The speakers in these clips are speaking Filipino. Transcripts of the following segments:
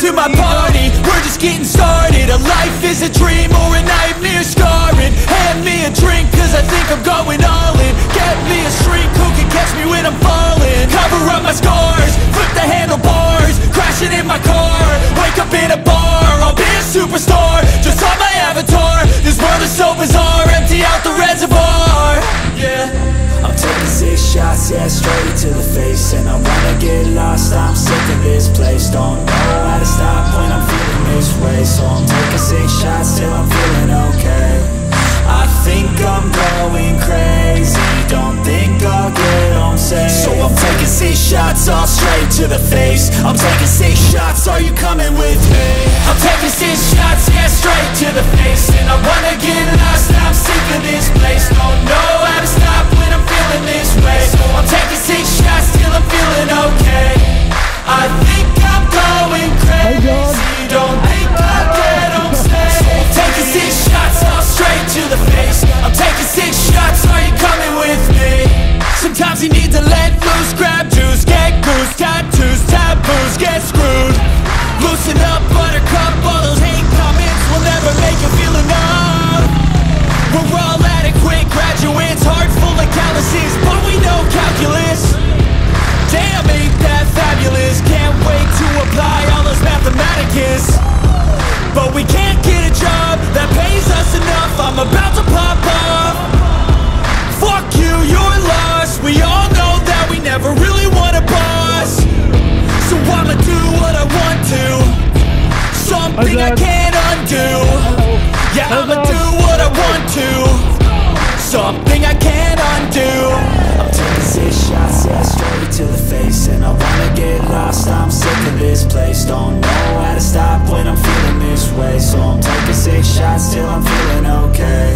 to my party, we're just getting started. A life is a dream or a nightmare scarring. Hand me a drink cause I think I'm going all in. Get me a shrink who can catch me when I'm falling. Cover up my scars, flip the handlebars, crashing in my car, wake up in a bar. I'll be a superstar, just on my avatar. This world is so bizarre, empty out the reservoir. Yeah, I'm taking 6 shots, yeah, straight to the face. And I wanna get lost, I'm sick of this place. Don't know how to stop when I'm feeling this way. So I'm taking 6 shots till I'm feeling okay. I think I'm going crazy, don't think I'll get home safe. So I'm taking 6 shots, all straight to the face. I'm taking 6 shots, are you coming with me? I'm taking 6 shots, yeah, straight to the face. And I wanna get lost, I'm sick of this place. Don't know how to stop when I'm feeling this way. So I'm taking 6 shots till I'm feeling okay. I think I'm going crazy, don't think I'll get home safe. So I'm taking 6 shots, all straight to the face. I'm taking 6 shots, are you coming with me? Sometimes you need to let loose, grab juice, get goose, tattoos, taboos, get screwed. Loosen up, buttercup, all those hate comments will never make you feel enough. We're all adequate graduates, heart full of calluses, but we know calculus. Damn, ain't that fabulous, can't wait to apply all those mathematicus. But we can't get a job that pays us enough, I'm about to pop off. Fuck you, you're lost, we all know that we never really want a boss. So I'ma do what I want to, something I can't undo. Yeah, I'ma do what I want to, something I can't undo. I'm taking 6 shots, yeah, straight to the face. And I wanna get lost, I'm sick of this place. Don't know how to stop when I'm feeling this way. So I'm taking 6 shots till I'm feeling okay.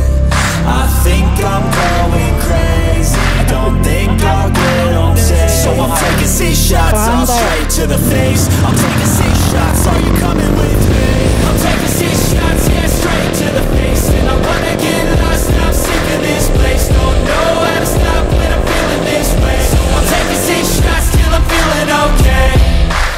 I think I'm going crazy, don't think I'll get home safe. So I'm taking 6 shots, all straight to the face. I'm taking 6 shots, are you coming with me? I'm taking 6 shots, yeah, straight to the face. And I wanna get lost, I'm sick of this place. Don't know how to stop when I'm feeling this way. So I'm taking 6 shots till I'm feeling okay.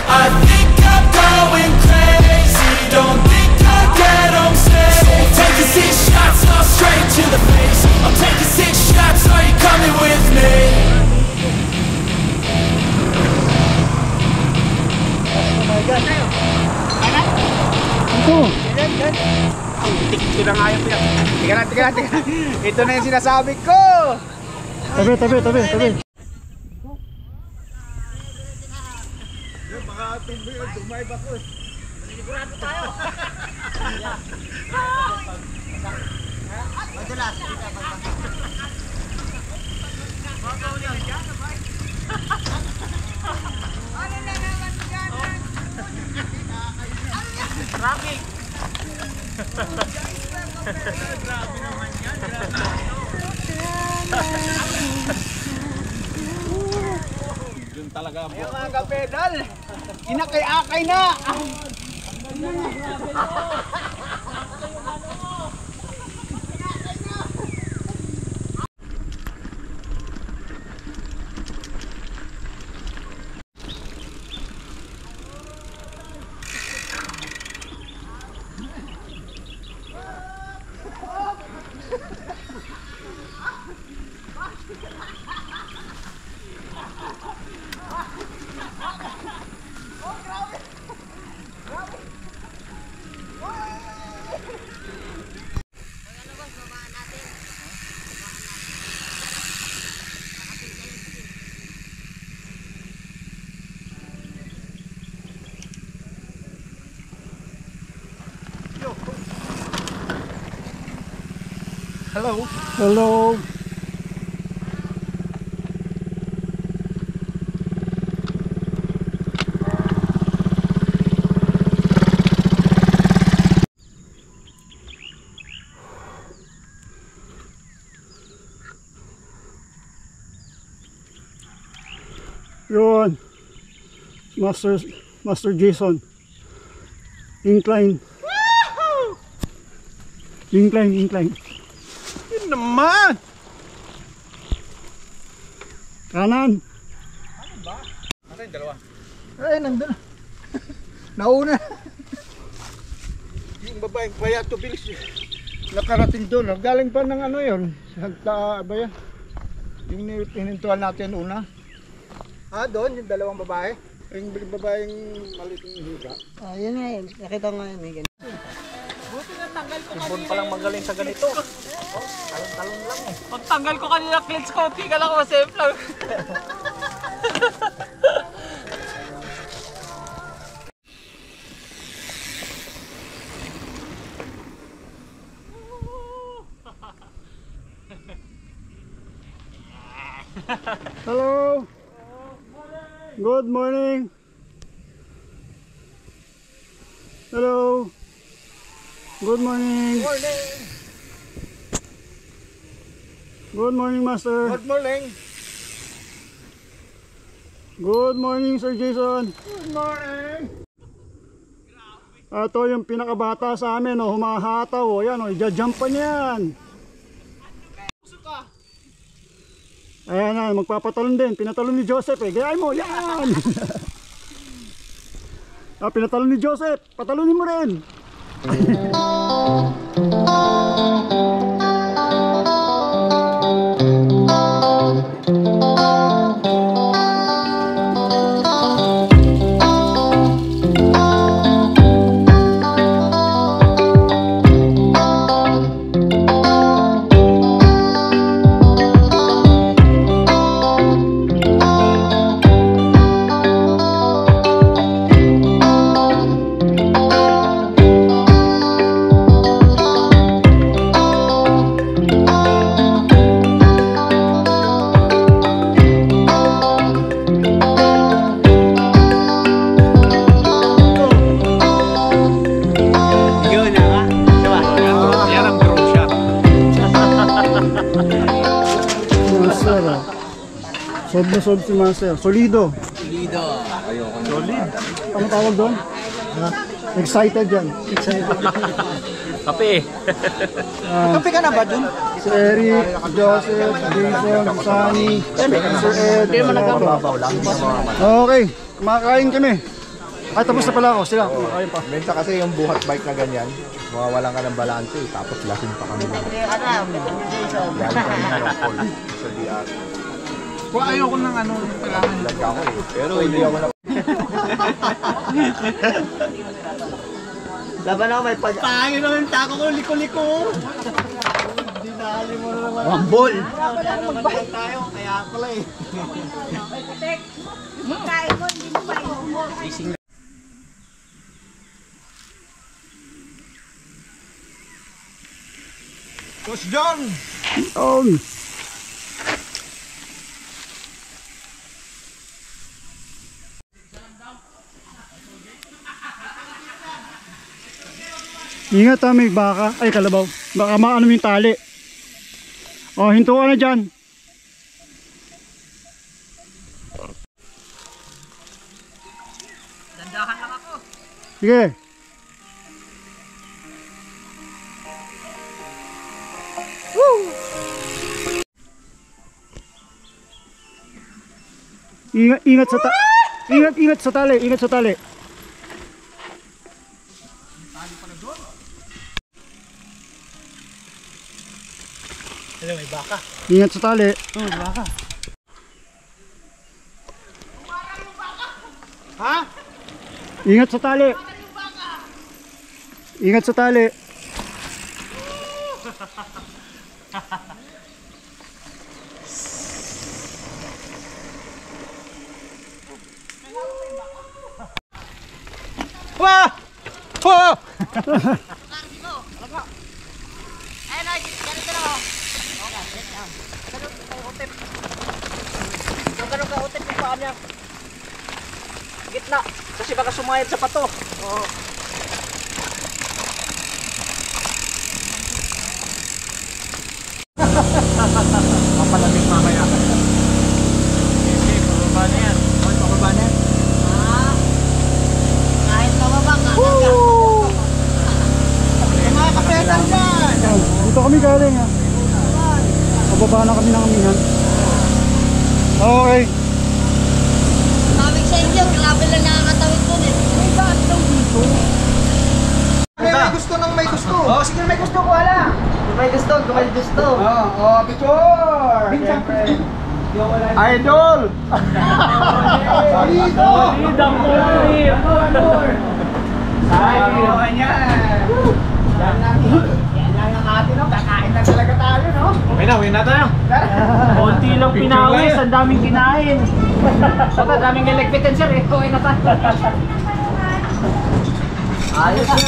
I think I'm going crazy, don't think I'll get home safe. So I'm taking 6 shots, all straight to the face. I'm taking 6 shots, are you coming with me? Ito na nga yung Teka lang. Ito na yung sinasabi ko. Tabi. Baka tumboy o dumay ba ko? Sigurado tayo. Madulas. Traffic. Grabe naman yan. Doon talaga po. Ayan mga kapedal. Inakay-akay na. Hello. Yun. Master Jason. Incline. Incline. Yun naman. Kanan. Ano ba? Ano yung dalawa? Ay, nandun. Nauna. Yung babaeng payato bilis. Nakarating doon. Galing pa ng ano yun. Sagta ba yan? Yung pinintuan natin una. Doon yung dalawang babae. Yung babaeng maliit yung higa. Yun nga yun. Nakita ko nga yun. Sipon pa lang magaling sa ganito. Talon-talon lang eh. Pagtanggal ko kanina cleats ko, tika lang ako safe lang. Hello. Good morning. Hello. Good morning. Good morning, Master. Good morning. Good morning, Sir Jason. Good morning. Ito yung pinakabata sa amin, oh, humahataw, oh, yan, oh, i-jump pa niyan. Ayan na, magpapatalon din, pinatalon ni Joseph eh, gayahin mo, yan! Pinatalon ni Joseph, patalunin mo rin! Sob na sob si Master. Solido. Solido. Solid. Ano tawag doon? Excited yan. Kape. Kape ka na ba dun? Si Eric, Joseph, Jason, Sunny, Sir Ed. Okay, kumakain kami. Ay, tapos na pala ako. Sila, kumakain pa. Minsan kasi yung buhat bike na ganyan, mawawalan ka ng balanse, tapos lasing pa kami. Kung ayoko ng ano, kailangan. Lag ako eh. Pero hindi ako na... Laban ako may pag... Tayo naman tako ko, liko-liko. Dinali mo na naman. Wambol. Tayo, kaya pala eh. Kain mo, hindi mo kain. Coach John! Oh. Ingat ha, may baka. Ay, kalabaw. Baka maano yung tali. O, hinto ka na dyan. Dandahan lang ako. Sige. Ingat sa ingat sa tali, ingat sa tali. Ano, may baka. Ingat sa tali. Baka. Ha? Ingat sa tali. Ingat sa tali. Wah! Oh! Ganun ka utip yung paa niya. Gitna. Kasi baka sumayad sa pato. Oo. Mapalamig mamaya. Hindi, pababa na yan. Pababa na yan. Kahit mababa ka. Mga kapedal dyan! Dito kami galing ha. Pababa na kami ng amihan. Okay. Sabi sa inyo, grabe lang nakakatawid ko eh. May batong gusto. Picture! Siyempre. Idol! Idang kulay. Ay, ginawa niyan! Yan lang ang atin, no? Kakain na talaga tayo, no? Okay na, win na tayo. Konti lang Picture pinawis, lang. ang daming kinain. Baka daming electric sir eh. Okay na tayo. Ayos na.